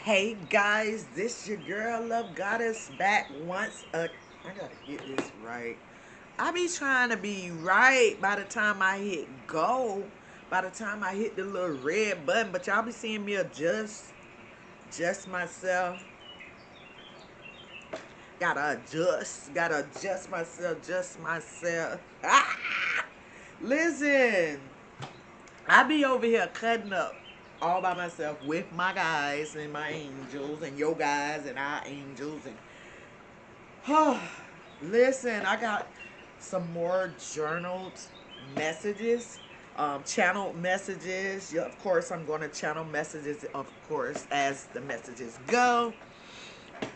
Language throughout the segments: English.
Hey guys, this your girl Love Goddess back once I gotta get this right. I be trying to be right by the time I hit go, by the time I hit the little red button, but y'all be seeing me adjust myself. Gotta adjust myself. Ah! Listen, I be over here cutting up all by myself with my guys and my angels and your guys and our angels and listen, I got some more journaled messages, channeled messages. Yeah, of course, I'm going to channel messages, of course, as the messages go.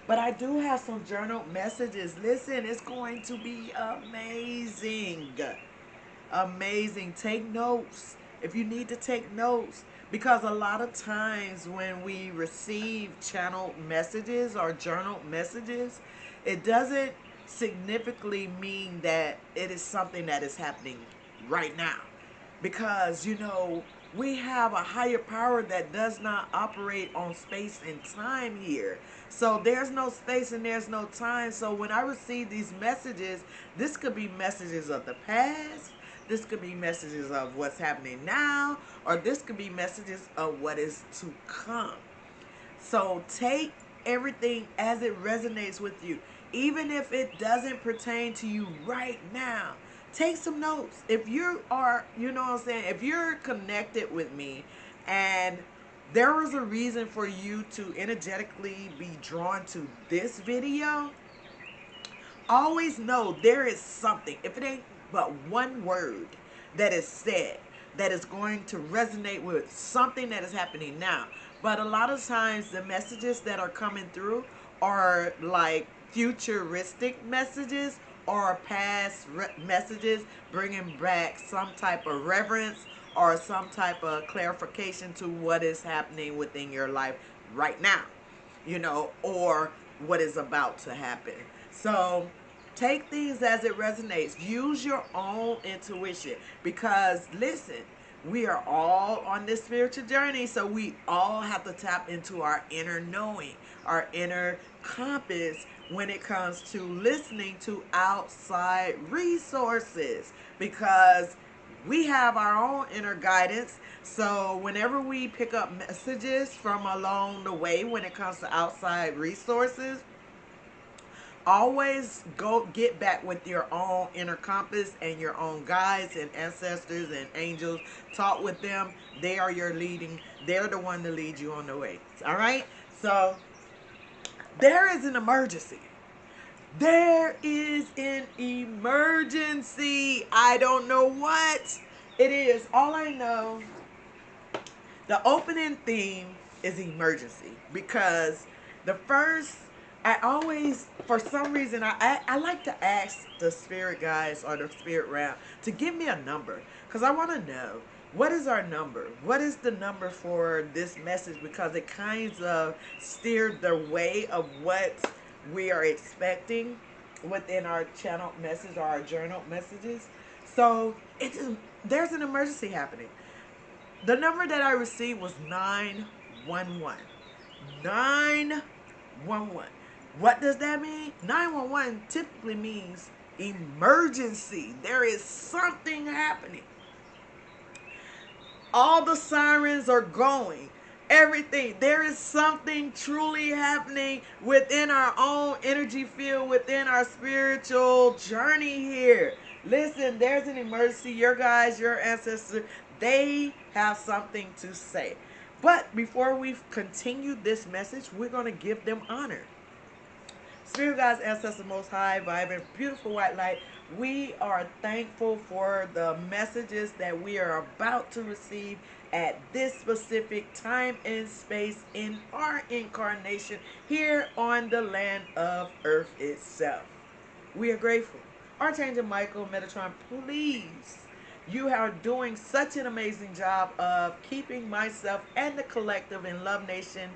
But I do have some journaled messages. Listen, it's going to be amazing. Amazing. Take notes if you need to take notes, because a lot of times when we receive channeled messages or journal messages, it doesn't significantly mean that it is something that is happening right now, because we have a higher power that does not operate on space and time here. So there's no space and there's no time. So when I receive these messages, this could be messages of the past, this could be messages of what's happening now, or this could be messages of what is to come. So take everything as it resonates with you. Even if it doesn't pertain to you right now, take some notes. If you are, you know what I'm saying, if you're connected with me and there was a reason for you to energetically be drawn to this video, always know there is something, if it ain't but one word that is said, that is going to resonate with something that is happening now. But a lot of times the messages that are coming through are like futuristic messages or past messages, bringing back some type of reverence or some type of clarification to what is happening within your life right now, or what is about to happen. So take things as it resonates. Use your own intuition, because listen, we are all on this spiritual journey, so we all have to tap into our inner knowing, our inner compass when it comes to listening to outside resources, because we have our own inner guidance. So whenever we pick up messages from along the way when it comes to outside resources, always go get back with your own inner compass and your own guides and ancestors and angels. Talk with them. They are your leading. They're the one to lead you on the way. All right. So there is an emergency. There is an emergency. I don't know what it is. All I know, the opening theme is emergency, because the first, I always, for some reason, I like to ask the spirit guides or the spirit realm to give me a number, because I want to know, what is our number? What is the number for this message? Because it kind of steered the way of what we are expecting within our channel message or our journal messages. So there's an emergency happening. The number that I received was 911. 911. What does that mean? 911 typically means emergency. There is something happening. All the sirens are going. Everything. There is something truly happening within our own energy field, within our spiritual journey here. Listen, there's an emergency. Your guys, your ancestors, they have something to say. But before we continue this message, we're going to give them honor. Spirit guides, ancestors, most high, vibrant, beautiful white light, we are thankful for the messages that we are about to receive at this specific time and space in our incarnation here on the land of Earth itself. We are grateful. Archangel Michael, Metatron, please, you are doing such an amazing job of keeping myself and the collective in Love Nation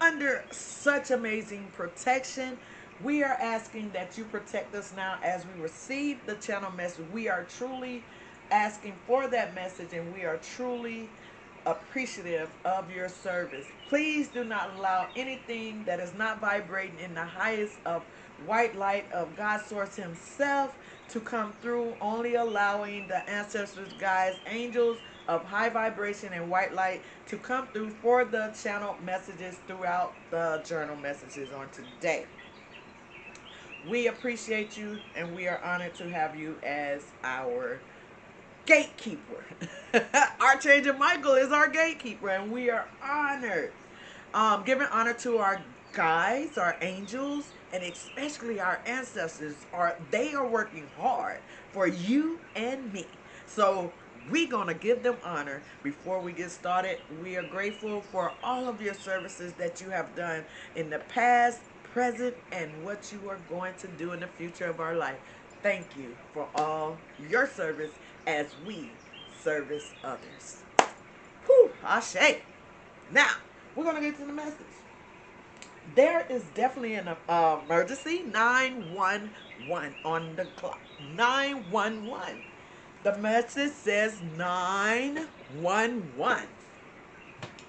under such amazing protection. We are asking that you protect us now as we receive the channel message. We are truly asking for that message, and we are truly appreciative of your service. Please do not allow anything that is not vibrating in the highest of white light of God Source Himself to come through, only allowing the ancestors, guides, angels of high vibration and white light to come through for the channel messages throughout the journal messages on today. We appreciate you, and we are honored to have you as our gatekeeper. Archangel Michael is our gatekeeper, and we are honored. Giving honor to our guides, our angels, and especially our ancestors. They are working hard for you and me. So we're going to give them honor before we get started. We are grateful for all of your services that you have done in the past, present, and what you are going to do in the future of our life. Thank you for all your service as we service others. Whew, Ashe. Now, we're going to get to the message. There is definitely an emergency. 911 on the clock. 911. The message says 911.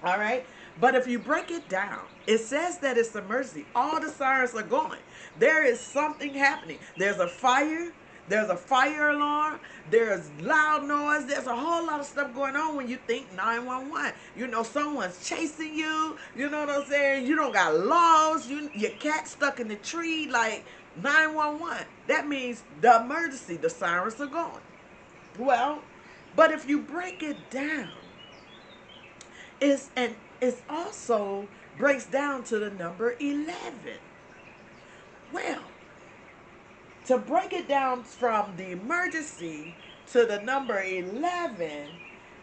All right? But if you break it down, it says that it's emergency. All the sirens are going. There is something happening. There's a fire. There's a fire alarm. There's loud noise. There's a whole lot of stuff going on when you think 911. You know, someone's chasing you. You know what I'm saying? You don't got lost. Your cat stuck in the tree. Like 911. That means the emergency. The sirens are going. Well, but if you break it down, it's also breaks down to the number 11. Well, to break it down from the emergency to the number 11,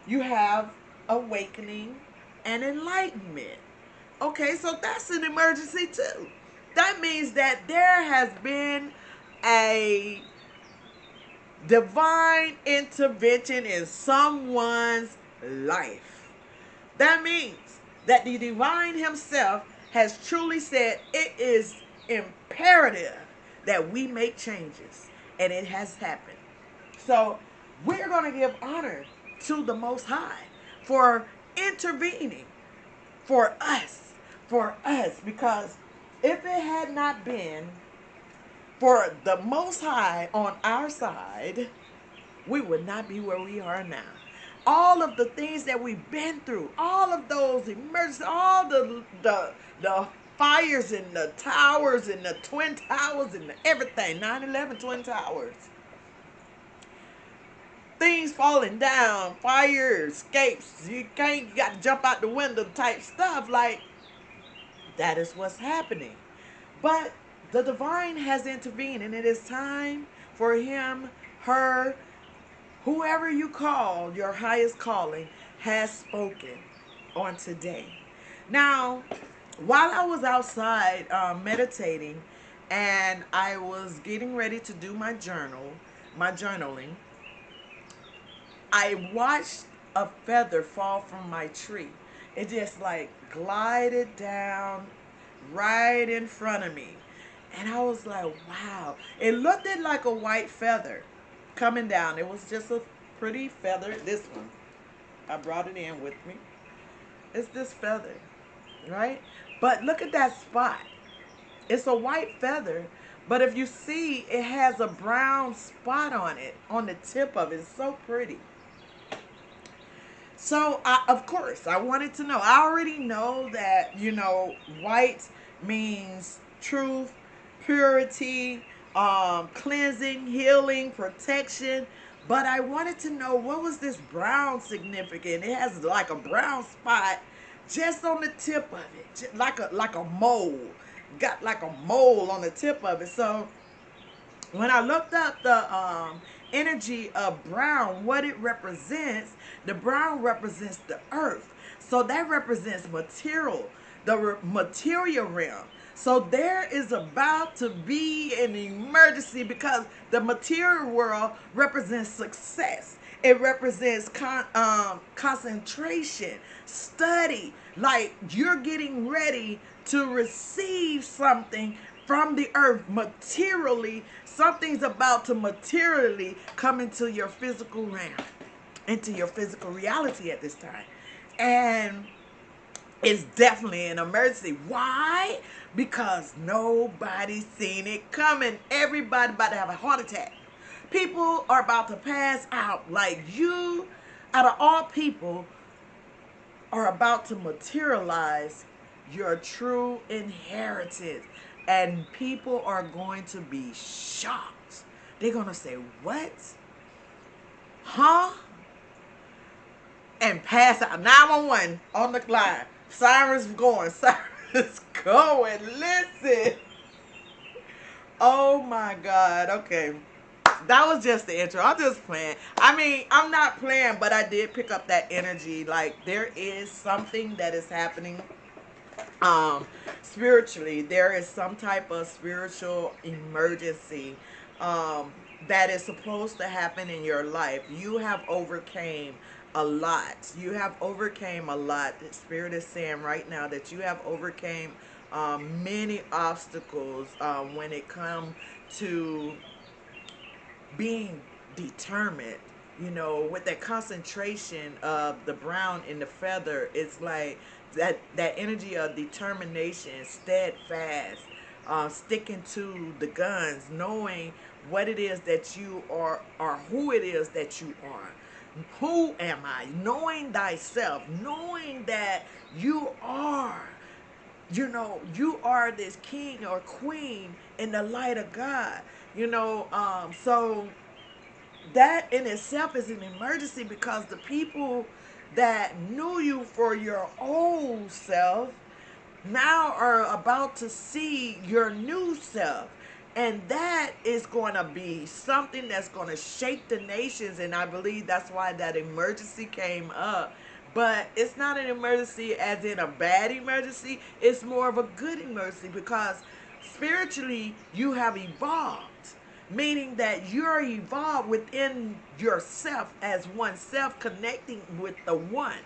you have awakening and enlightenment. Okay, so that's an emergency too. That means that there has been a divine intervention in someone's life. That means that the divine himself has truly said it is imperative that we make changes, and it has happened. So we're going to give honor to the Most High for intervening for us, because if it had not been for the Most High on our side, we would not be where we are now. All of the things that we've been through, all of those emergencies, all the fires in the towers and the Twin Towers and everything, 9/11 Twin Towers, things falling down, fire escapes, you got to jump out the window type stuff, like that is what's happening. But the divine has intervened, and it is time for him, her, whoever you call your highest calling has spoken on today. Now, while I was outside meditating, and I was getting ready to do my journaling, I watched a feather fall from my tree. It just like glided down right in front of me. And I was like, wow. It looked like a white feather coming down. It was just a pretty feather. This one. I brought it in with me. It's this feather, right? But look at that spot. It's a white feather, but if you see, it has a brown spot on it, on the tip of it. It's so pretty. So, of course, I wanted to know. I already know that, white means truth, purity, cleansing, healing, protection. But I wanted to know, what was this brown significant? It has like a brown spot just on the tip of it, like a mole. Got like a mole on the tip of it. So when I looked up the energy of brown, what it represents, the brown represents the earth. So that represents material, the material realm. So there is about to be an emergency, because the material world represents success. It represents concentration, study. Like you're getting ready to receive something from the earth materially. Something's about to materially come into your physical realm, into your physical reality at this time. And it's definitely an emergency. Why? Because nobody's seen it coming. Everybody about to have a heart attack. People are about to pass out. Like you, out of all people, are about to materialize your true inheritance. And people are going to be shocked. They're going to say, what? Huh? And pass out. 911 on the line. Sirens going. Sirens going. Listen. Oh my God. Okay. That was just the intro. I'm just playing. I mean, I'm not playing, but I did pick up that energy. Like, there is something that is happening spiritually. There is some type of spiritual emergency that is supposed to happen in your life. You have overcame a lot. You have overcame a lot. The Spirit is saying right now that you have overcame many obstacles when it comes to being determined. You know, with that concentration of the brown in the feather, it's like that energy of determination, steadfast, sticking to the guns, knowing what it is that you are, or who it is that you are. Who am I? Knowing thyself, knowing that you are, you know, you are this king or queen in the light of God. You know, so that in itself is an emergency, because the people that knew you for your old self now are about to see your new self. And that is going to be something that's going to shake the nations. And I believe that's why that emergency came up. But it's not an emergency as in a bad emergency. It's more of a good emergency, because spiritually you have evolved. Meaning that you're evolved within yourself as one self, connecting with the one,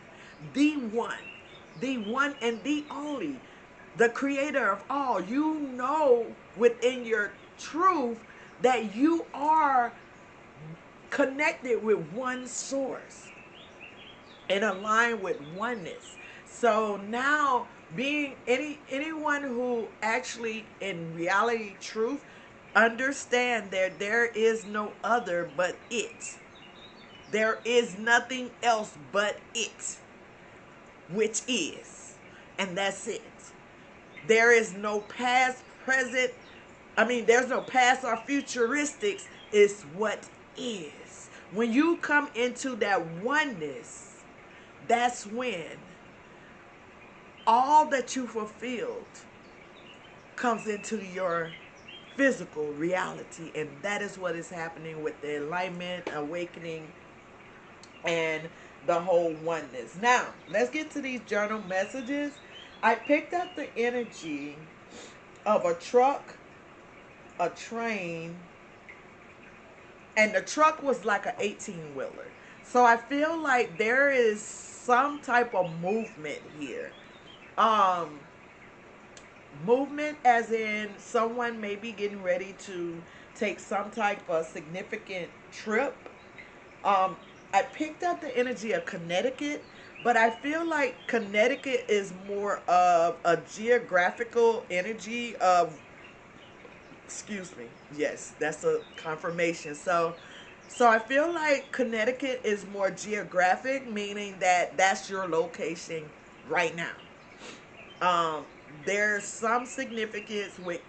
the one, the one and the only, the creator of all. You know within your truth that you are connected with one source and aligned with oneness. So now, being anyone who actually in reality truth understand that there is no other but it. There is nothing else but it, which is, and that's it. There is no past, present, there's no past or futuristics. It's what is. When you come into that oneness, that's when all that you fulfilled comes into your physical reality. And that is what is happening with the enlightenment, awakening, and the whole oneness. Now, let's get to these journal messages. I picked up the energy of a truck, a train, and the truck was like an 18-wheeler. So I feel like there is some type of movement here. Movement as in someone may be getting ready to take some type of significant trip. I picked up the energy of Connecticut, but I feel like Connecticut is more of a geographical energy of, excuse me, yes, that's a confirmation. So I feel like Connecticut is more geographic, meaning that that's your location right now. Um, there's some significance with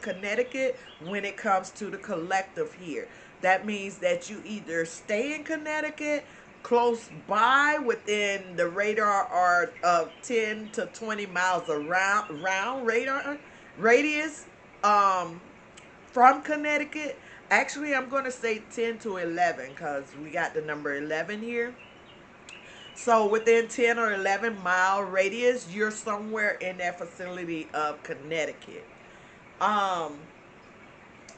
Connecticut when it comes to the collective here. That means that you either stay in Connecticut, close by, within the radar or of 10 to 20 miles around radar radius from Connecticut. Actually, I'm going to say 10 to 11, because we got the number 11 here. So within 10 or 11-mile radius, you're somewhere in that facility of Connecticut. Um,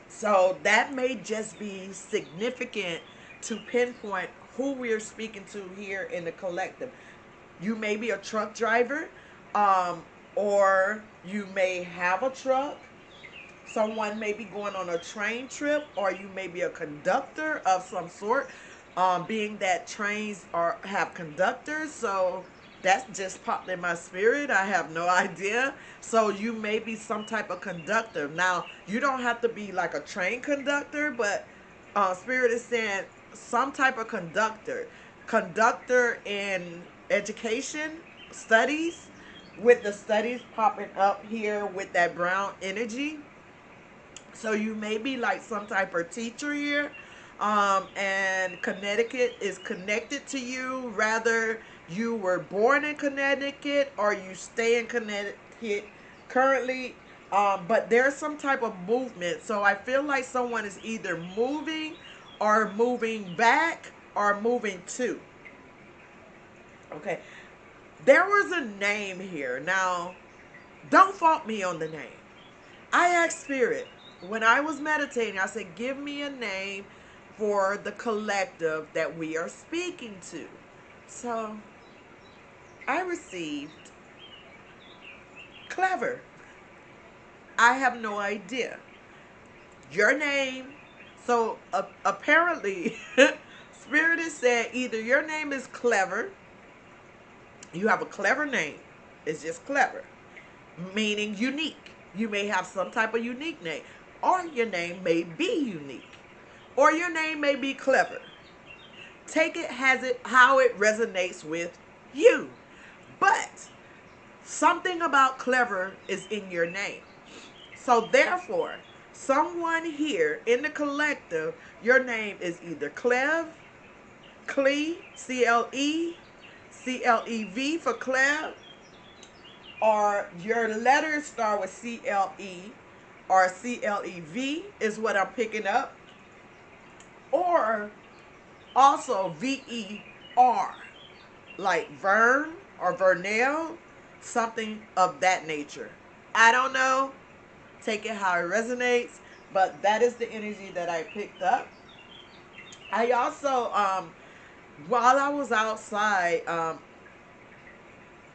so that may just be significant to pinpoint who we're speaking to here in the collective. You may be a truck driver, or you may have a truck. Someone may be going on a train trip, or you may be a conductor of some sort, being that trains have conductors. So That just popped in my spirit. I have no idea. So you may be some type of conductor. Now, you don't have to be like a trained conductor, but spirit is saying some type of conductor. Conductor in education, studies, with the studies popping up here with that brown energy. So you may be like some type of teacher here. And Connecticut is connected to you. Rather, you were born in Connecticut or you stay in Connecticut currently. But there's some type of movement. So I feel like someone is either moving or moving back or moving to. Okay. There was a name here. Now, don't fault me on the name. I asked Spirit, when I was meditating, I said, give me a name for the collective that we are speaking to. So I received Clever. I have no idea. Your name. So apparently, Spirit has said either your name is Clever, you have a clever name, it's just clever, meaning unique. You may have some type of unique name, or your name may be unique, or your name may be clever. Take it how it resonates with you. But something about clever is in your name. So therefore, someone here in the collective, your name is either Clev, Cle, C-L-E, C-L-E-V for Clev, or your letters start with C-L-E or C-L-E-V is what I'm picking up. Or also V-E-R, like Vern or Vernell, something of that nature. I don't know. Take it how it resonates. But that is the energy that I picked up. I also, while I was outside,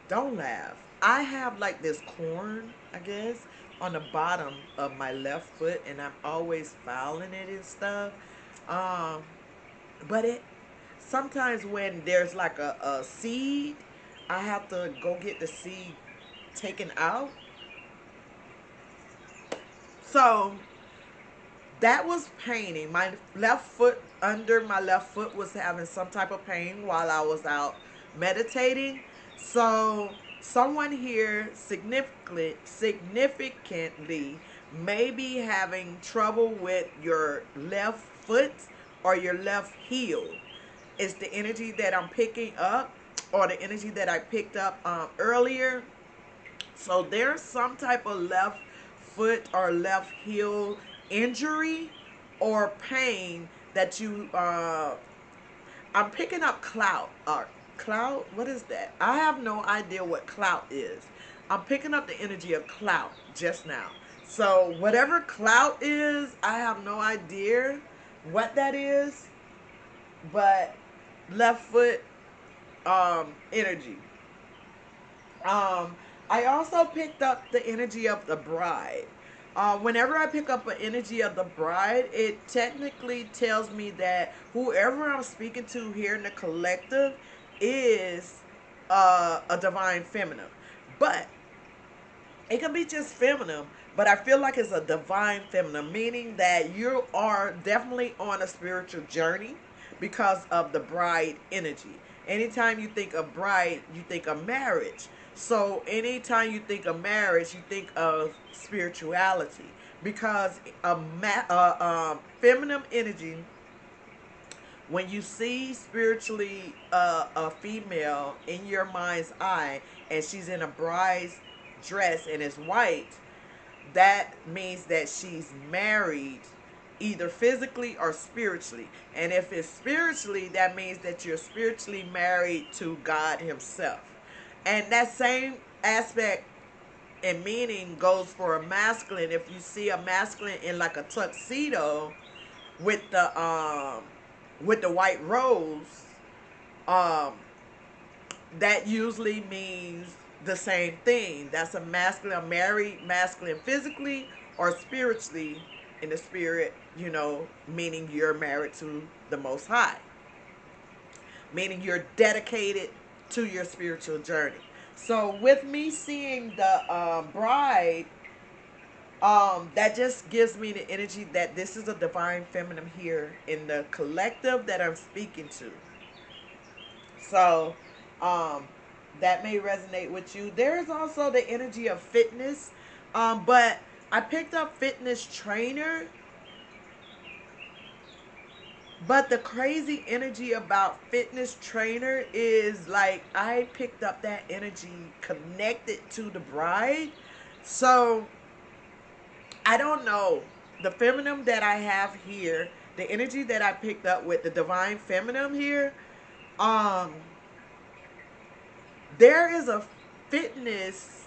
don't laugh. I have like this corn, I guess, on the bottom of my left foot, and I'm always fouling it and stuff. Um, but it sometimes when there's like a seed, I have to go get the seed taken out. So that was paining. My left foot, under my left foot, was having some type of pain while I was out meditating. So someone here significantly may be having trouble with your left foot or your left heel. It's the energy that I'm picking up, or the energy that I picked up earlier. So there's some type of left foot or left heel injury or pain that you I'm picking up clout. Clout, what is that? I have no idea what clout is. I'm picking up the energy of clout just now. So whatever clout is, I have no idea what that is, but left foot energy. Um, I also picked up the energy of the bride. Whenever I pick up an energy of the bride, it technically tells me that whoever I'm speaking to here in the collective is a divine feminine. But it can be just feminine, but I feel like it's a divine feminine, meaning that you are definitely on a spiritual journey because of the bride energy. Anytime you think of bride, you think of marriage. So anytime you think of marriage, you think of spirituality because feminine energy, when you see spiritually a female in your mind's eye and she's in a bride's dress and is white, that means that she's married either physically or spiritually. And if it's spiritually, that means that you're spiritually married to God himself. And that same aspect and meaning goes for a masculine. If you see a masculine in like a tuxedo with the white rose, um that usually means the same thing. That's a masculine, a married masculine physically or spiritually, in the spirit, meaning you're married to the Most High, meaning you're dedicated to your spiritual journey. So with me seeing the bride, that just gives me the energy that this is a divine feminine here in the collective that I'm speaking to. So um, that may resonate with you. There's also the energy of fitness, but I picked up fitness trainer. But the crazy energy about fitness trainer is like I picked up that energy connected to the bride. So I don't know. The feminine that I have here, the energy that I picked up with the divine feminine here, um, there is a fitness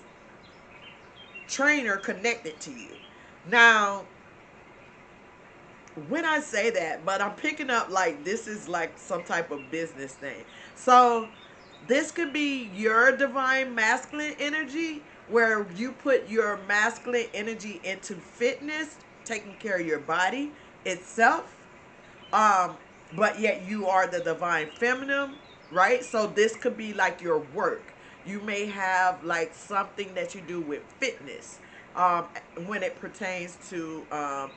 trainer connected to you. Now, when I say that, but I'm picking up like this is like some type of business thing. So this could be your divine masculine energy where you put your masculine energy into fitness, taking care of your body itself. Um, but yet you are the divine feminine, right? So this could be like your work. You may have like something that you do with fitness, um, when it pertains to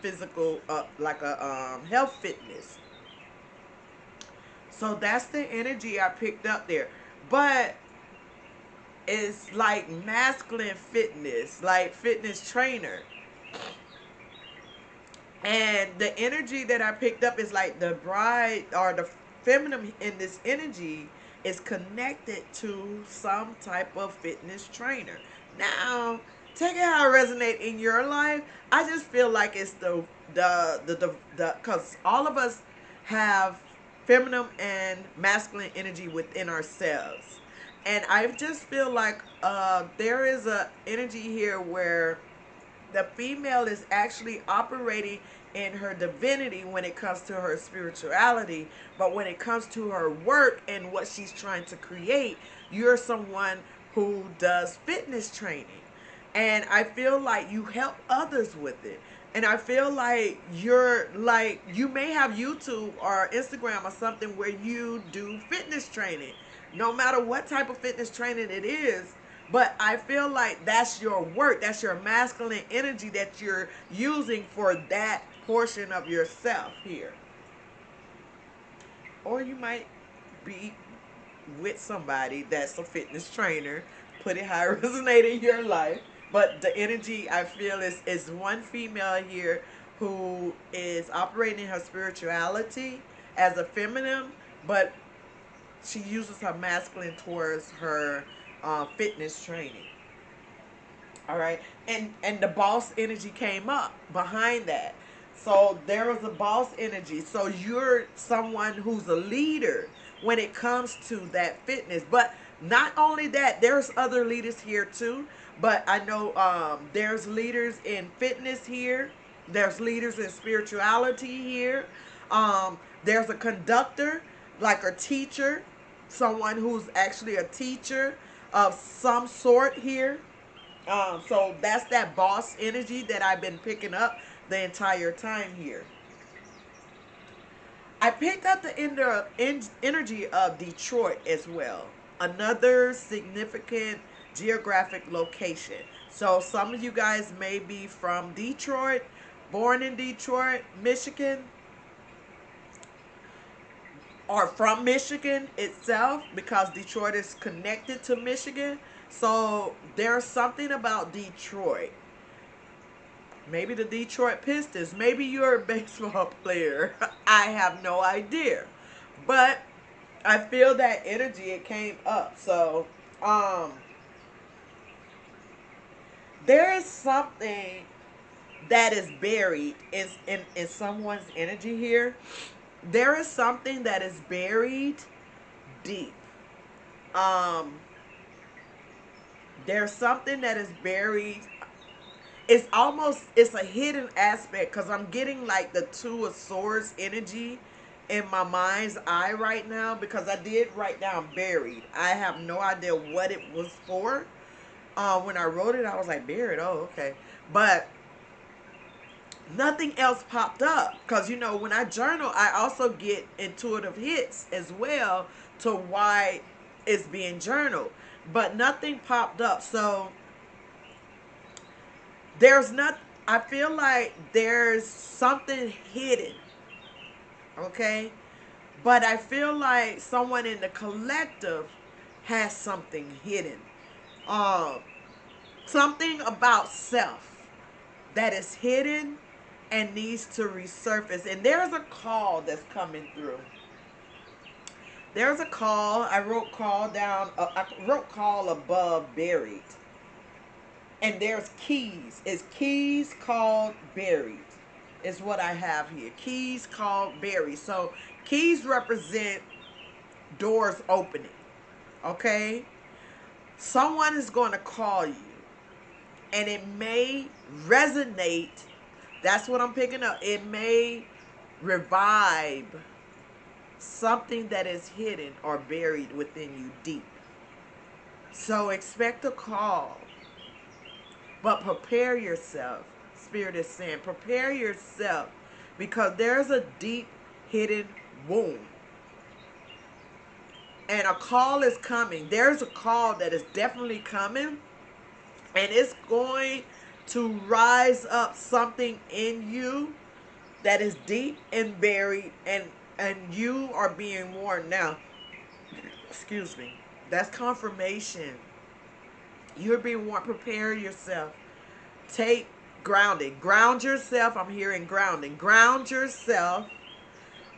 physical, like a health fitness. So that's the energy I picked up there. But it's like masculine fitness, like fitness trainer. And the energy that I picked up is like the bride or the feminine in this energy is connected to some type of fitness trainer. Now, take it how it resonate in your life. I just feel like it's the because all of us have feminine and masculine energy within ourselves. And I just feel like there is a energy here where the female is actually operating in her divinity when it comes to her spirituality, but when it comes to her work and what she's trying to create, you're someone who does fitness training. And I feel like you help others with it. And I feel like you're like, you may have YouTube or Instagram or something where you do fitness training, no matter what type of fitness training it is. But I feel like that's your work. That's your masculine energy that you're using for that portion of yourself here. Or you might be with somebody that's a fitness trainer. Put it how it resonates in your life. But the energy I feel is one female here who is operating her spirituality as a feminine, but she uses her masculine towards her fitness training. All right, and the boss energy came up behind that. So there was a boss energy. So you're someone who's a leader when it comes to that fitness. But not only that, there's other leaders here too. But I know there's leaders in fitness here. There's leaders in spirituality here. There's a conductor, like a teacher, someone who's actually a teacher of some sort here. So that's that boss energy that I've been picking up the entire time here. I picked up the energy of Detroit as well. Another significant geographic location. So some of you guys may be from Detroit, born in Detroit, Michigan, or from Michigan itself, because Detroit is connected to Michigan. So there's something about Detroit. Maybe the Detroit Pistons. Maybe you're a baseball player. I have no idea. But I feel that energy, it came up. So there is something that is buried in someone's energy here. There is something that is buried deep. Um, there's something that is buried. It's almost, it's a hidden aspect because I'm getting like the two of swords energy in my mind's eye right now, because I did write down buried. I have no idea what it was for. When I wrote it, I was like, buried. Oh, okay. But nothing else popped up, because you know when I journal I also get intuitive hits as well to why is being journaled, but nothing popped up. So there's not, I feel like there's something hidden, okay? But I feel like someone in the collective has something hidden. Um, Something about self that is hidden and needs to resurface. And there's a call that's coming through. There's a call. I wrote call down. I wrote call above buried. And there's keys. It's keys called buried. Is what I have here. Keys called buried. So keys represent doors opening. Okay? Someone is going to call you. And it may resonate. That's what I'm picking up. It may revive something that is hidden or buried within you deep. So expect a call. But prepare yourself. Spirit is saying, prepare yourself, because there's a deep hidden wound. And a call is coming. There's a call that is definitely coming. And it's going to rise up something in you that is deep and buried. And you are being warned. Now, excuse me. That's confirmation. You're being warned. Prepare yourself. Take grounding. Ground yourself. I'm hearing grounding. Ground yourself.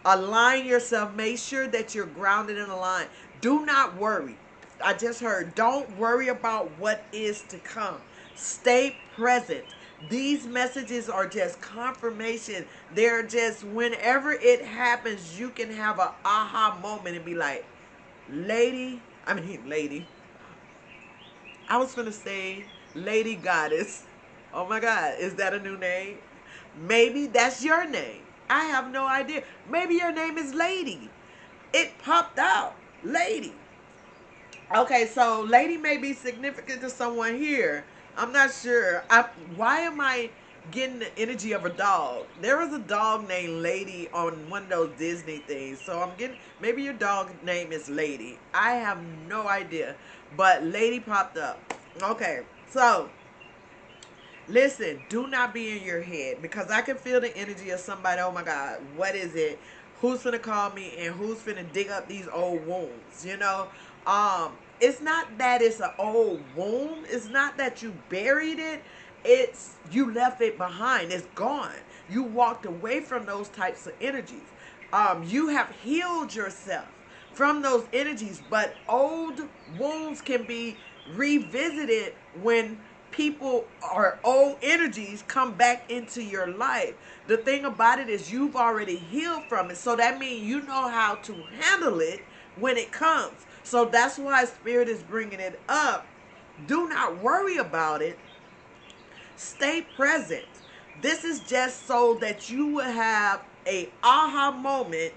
Align yourself. Make sure that you're grounded and aligned. Do not worry. I just heard, don't worry about what is to come. Stay present. These messages are just confirmation. They're just, whenever it happens, you can have an aha moment and be like, lady, I was going to say Lady Goddess. Oh my God, is that a new name? Maybe that's your name. I have no idea. Maybe your name is Lady. It popped out. Lady. Okay, so lady may be significant to someone here. I'm not sure. Why am I getting the energy of a dog? There was a dog named Lady on one of those Disney things. So I'm getting, maybe your dog name is Lady. I have no idea. But Lady popped up. Okay, so listen, do not be in your head, because I can feel the energy of somebody. Oh my God, what is it? Who's finna call me and who's finna dig up these old wounds? You know, it's not that it's an old wound. It's not that you buried it. It's you left it behind. It's gone. You walked away from those types of energies. You have healed yourself from those energies, but old wounds can be revisited when people or old energies come back into your life. The thing about it is you've already healed from it. So that means you know how to handle it when it comes. So that's why Spirit is bringing it up. Do not worry about it. Stay present. This is just so that you will have a aha moment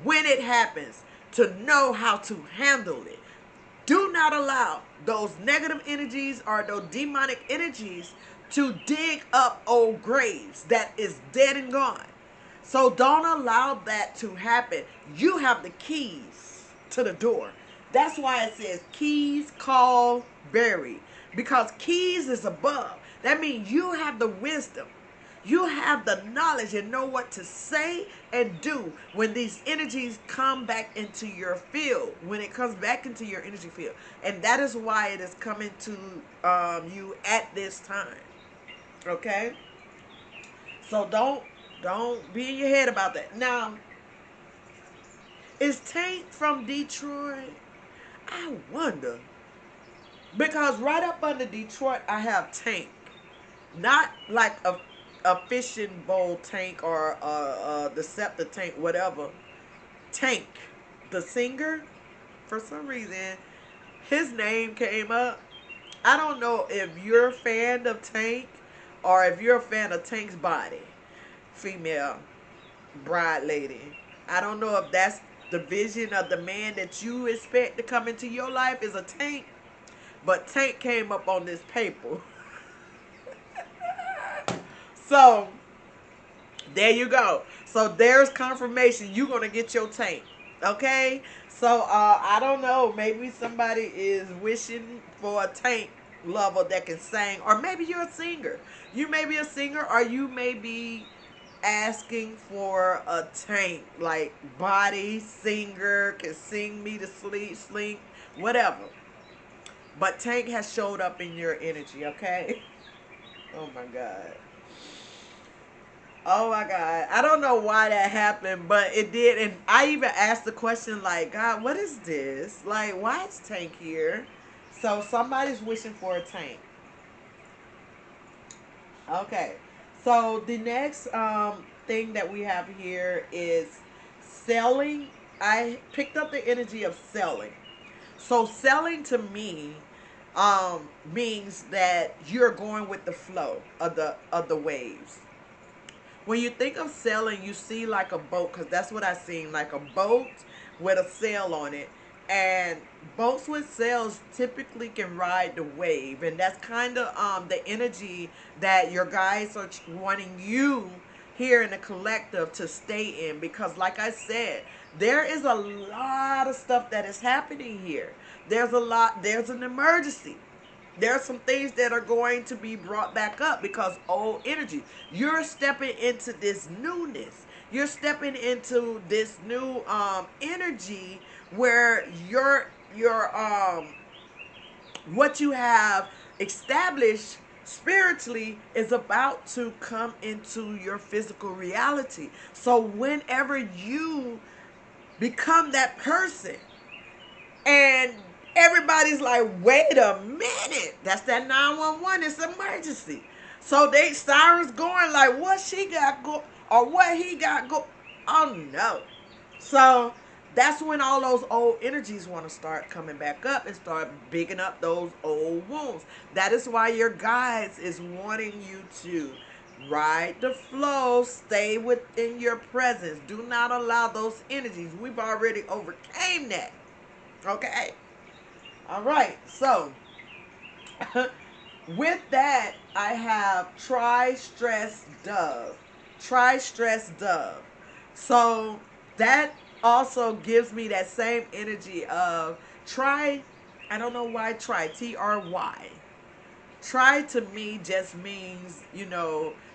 when it happens, to know how to handle it. Do not allow those negative energies or those demonic energies to dig up old graves that is dead and gone. So don't allow that to happen. You have the keys to the door. That's why it says keys call buried, because keys is above. That means you have the wisdom. You have the knowledge and know what to say and do when these energies come back into your field, when it comes back into your energy field. And that is why it is coming to you at this time. Okay? So don't be in your head about that. Now, is Tank from Detroit? I wonder. Because right up under Detroit, I have Tank. Not like a fishing bowl tank or the septic tank, whatever. Tank, the singer, for some reason, his name came up. I don't know if you're a fan of Tank or if you're a fan of Tank's body. Female bride lady. I don't know if that's the vision of the man that you expect to come into your life is a Tank. But Tank came up on this paper. So there you go. So there's confirmation. You're going to get your Tank. Okay, so I don't know. Maybe somebody is wishing for a tank lover that can sing, or maybe you're a singer. You may be a singer, or you may be asking for a tank, like body singer can sing me to sleep, whatever. But tank has showed up in your energy. Okay. Oh my god. Oh my God. I don't know why that happened, but it did. And I even asked the question, like, God, what is this? Like, why is Tank here? So somebody's wishing for a tank. Okay. So the next thing that we have here is selling. I picked up the energy of selling. So selling to me means that you're going with the flow of the waves. When you think of sailing, you see like a boat, because that's what I seen, like a boat with a sail on it. And boats with sails typically can ride the wave, and that's kind of the energy that your guys are wanting you here in the collective to stay in, because like I said, there is a lot of stuff that is happening here. There's an emergency. There are some things that are going to be brought back up because old energy. You're stepping into this newness. You're stepping into this new energy where your what you have established spiritually is about to come into your physical reality. So whenever you become that person, and everybody's like, wait a minute. That's that 911. It's emergency. So they sirens going like, what she got go or what he got go. Oh no. So that's when all those old energies want to start coming back up and start bigging up those old wounds. That is why your guides is wanting you to ride the flow, stay within your presence. Do not allow those energies. We've already overcame that. Okay. All right. So, with that, I have try, stress, dove. Try, stress, dove. So, that also gives me that same energy of try. I don't know why try. TRY. Try to me just means,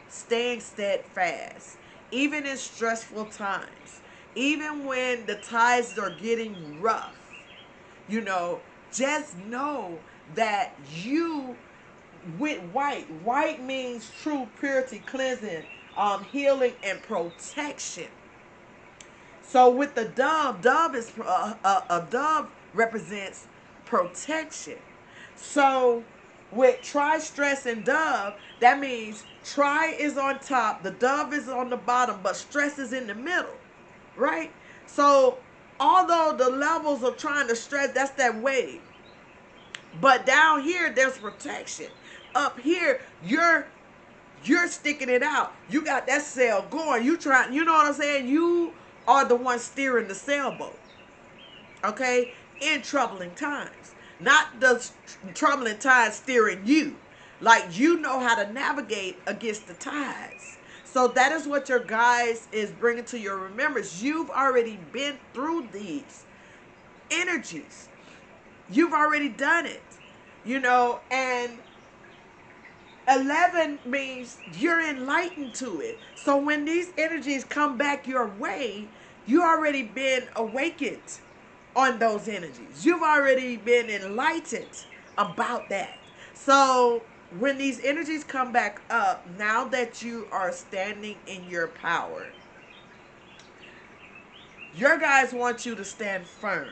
staying steadfast. Even in stressful times. Even when the tides are getting rough, you know, just know that you with white. White means true purity, cleansing, healing, and protection. So with the dove, a dove represents protection. So with try, stress, and dove, that means try is on top, the dove is on the bottom, but stress is in the middle, right? So although the levels of trying to stress, that's that wave. But down here, there's protection. Up here, you're sticking it out. You got that sail going. You trying, you know what I'm saying? You are the one steering the sailboat. Okay? In troubling times. Not the troubling tides steering you. Like you know how to navigate against the tides. So that is what your guides is bringing to your remembrance. You've already been through these energies. You've already done it. And 11 means you're enlightened to it. So when these energies come back your way, you already been awakened on those energies. You've already been enlightened about that. So when these energies come back up, now that you are standing in your power, your guys want you to stand firm.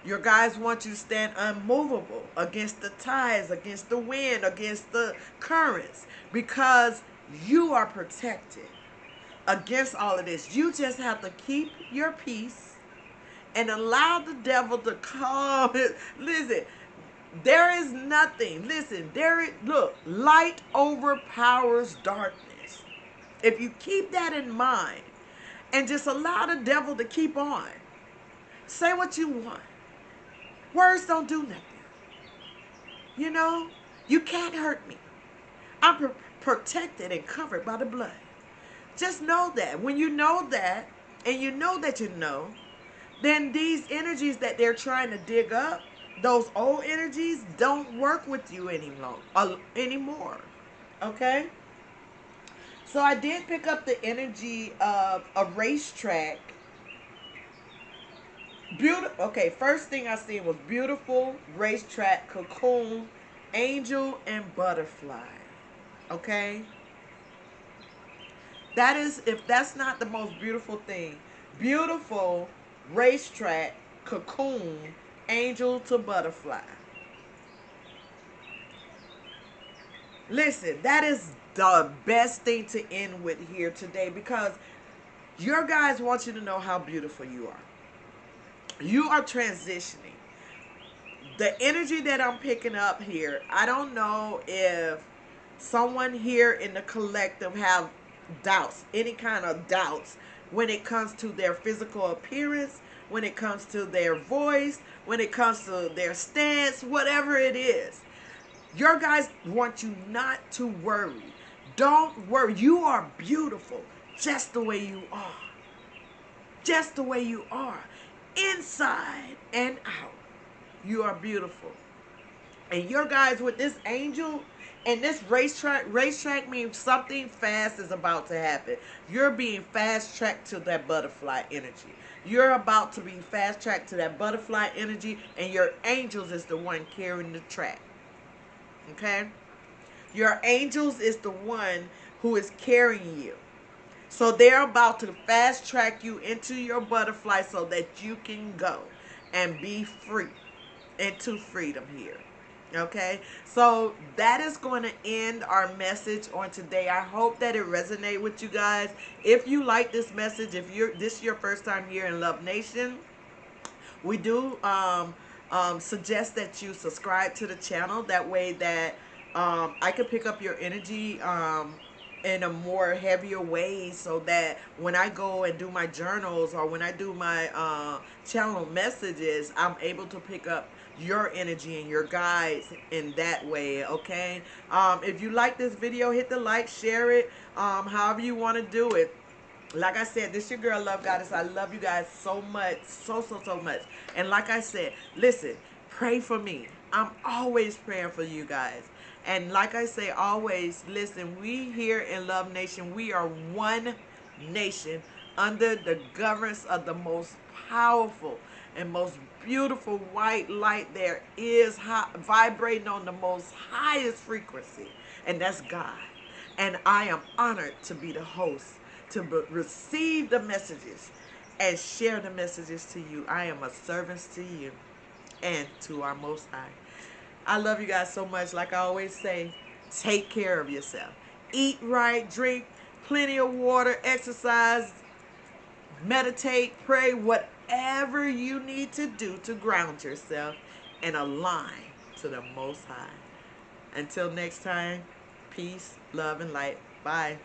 Your guys want you to stand unmovable against the tides, against the wind, against the currents, because you are protected against all of this. You just have to keep your peace and allow the devil to calm it. Listen, there is nothing. Listen, look, light overpowers darkness. If you keep that in mind and just allow the devil to keep on, say what you want. Words don't do nothing. You know, you can't hurt me. I'm protected and covered by the blood. Just know that. When you know that, and you know that you know, then these energies that they're trying to dig up, those old energies, don't work with you anymore. Okay? So I did pick up the energy of a racetrack. Beautiful. Okay, first thing I seen was beautiful racetrack, cocoon, angel, and butterfly. Okay? That is, if that's not the most beautiful thing, beautiful racetrack, cocoon, angel to butterfly. Listen, that is the best thing to end with here today, because your guys want you to know how beautiful you are. You are transitioning. The energy that I'm picking up here, I don't know if someone here in the collective have doubts, any kind of doubts, when it comes to their physical appearance, when it comes to their voice, when it comes to their stance, whatever it is. Your guys want you not to worry. Don't worry. You are beautiful just the way you are. Just the way you are. Inside and out. You are beautiful. And your guys with this angel and this racetrack means something fast is about to happen. You're being fast tracked to that butterfly energy. You're about to be fast tracked to that butterfly energy, and your angels is the one carrying the track. Okay? Your angels is the one who is carrying you. So they're about to fast track you into your butterfly so that you can go and be free, into freedom here. Okay, so that is going to end our message on today. I hope that it resonates with you guys. If you like this message, if this is your first time here in Love Nation, we do suggest that you subscribe to the channel. That way that I can pick up your energy in a more heavier way, so that when I go and do my journals, or when I do my channel messages, I'm able to pick up your energy and your guides in that way. Okay, if you like this video, hit the like, share it, however you want to do it. Like I said, this your girl Love Goddess. I love you guys so much, so much. And like I said, listen, pray for me. I'm always praying for you guys. And like I say, always, listen, we here in Love Nation, we are one nation under the governance of the most powerful and most beautiful white light there is, vibrating on the most highest frequency, and that's God. And I am honored to be the host, to receive the messages and share the messages to you. I am a servant to you and to our Most High. I love you guys so much. Like I always say, take care of yourself. Eat right, drink plenty of water, exercise, meditate, pray, whatever you need to do to ground yourself and align to the Most High. Until next time, peace, love, and light. Bye.